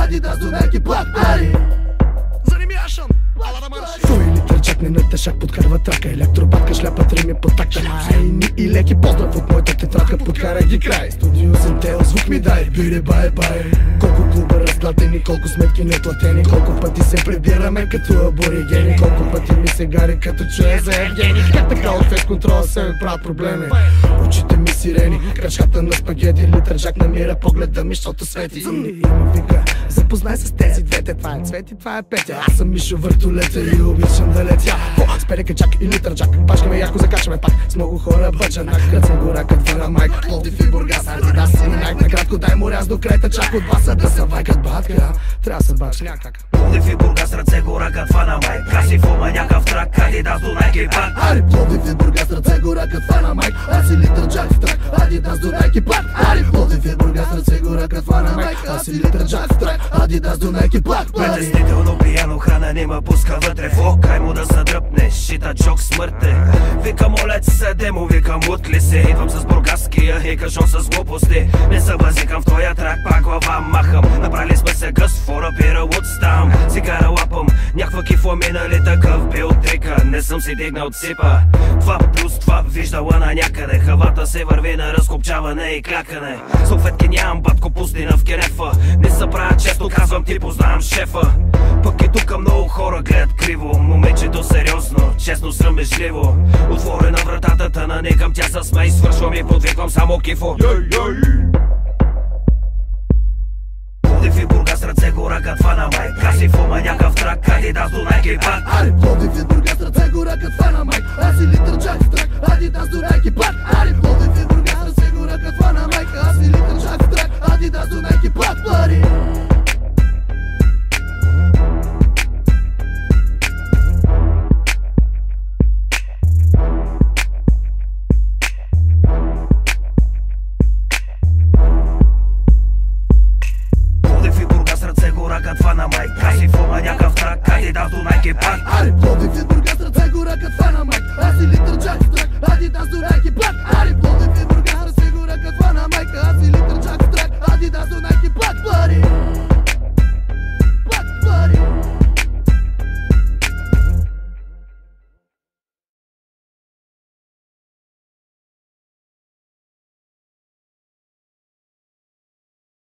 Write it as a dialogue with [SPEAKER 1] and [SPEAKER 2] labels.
[SPEAKER 1] Адидас до Nike Black Party.
[SPEAKER 2] Заремяшан, ала да марши.
[SPEAKER 1] Твой литър джак не натешак подкарва трака. Електробатка шляпат рими по такта. Майни и леки поздрав от моята тетрадка. Подкарай ги край. Студио Сентел, звук ми дай. Бире бай бай. Колко клуба разплатени, колко сметки неплатени. Колко пъти се прибираме като аборигени. Колко пъти ми се гари като чуя за Евгений. Как така от фейс контрола се ми правят проблеми. Очите ми сирени, крачката на спагети. Литър джак намира погледа ми, защото свети. И ми вика, запознай с тези двете. Това е Цвети, това е Петя. Аз съм Мишо въртолета и обичам да летя. С Перека джак и литър джак. Пашкаме яко, закачаме пак. С много хора бъчанак. Кръцам гора като на майк. Пловдив и Бургас, Адидас и Nike. Накратко дай му ряз до крайта чак от баса да са вайкат батка. Трябва да се баш някак.
[SPEAKER 3] Пловдив и Бургас, ръце гора като на майк. Красив ома някакъв трак, Адидас до Nike пак.
[SPEAKER 1] Ари, Пловдив и Бургас, ръце гора като на майк. Аз и литър джак в трак, Адидас до Nike пак. Ари, Пловдив и Бургас, ръце гора като на майк. Аз и литър джак в трак, Адидас до Nike пак.
[SPEAKER 3] Притеснително пияно, храна не ме пуска вътре. В окай му да се дръпне, шита чок смъртте. Викам олец се демо, викам утли се. Идвам с бургаския хикашон с глупости. Не се базикам в твоя трак, пак глава махам. Направили сме се гъс, фора пира отстам. Цигара лапам, някаква кифла минали такъв бил трика. Не съм си дигнал ципа. 2+2 виждала на някъде. Хавата се върви на разкопчаване и клякане. Салфетки нямам, батко пустина в керефа. Не се правя често, казвам ти познавам шефа. Пък и тука много хора гледат криво. Момичето сериозно, честно срамежливо. Отворена вратата, тъна никам, тя се смей. Свършвам и подвиквам само кифо. Пловдив и Бургас, ръце гора като на майк. Красив ома някакъв трак, Адидас до Nike пак.
[SPEAKER 1] Ари, Пловдив и Бургас, ръце гора като на майк. Аз и литър джак в трак, Адидас до Nike пак. Ари, Пловдив и Бургас, ръце гора като на майк. Аз и литър джак в трак, Адидас до Nike пак. Пари.
[SPEAKER 3] Като на майк. Красив ома някакъв трак, Адидас до Nike пак.
[SPEAKER 1] Ари, Пловдив и Бургас, ръце гора като на майк. Аз и литър джак в трак, Адидас до Nike пак. Ари, Пловдив и Бургас, ръце гора като на майк. Аз и литър джак в трак, Адидас до Nike пак. Пари.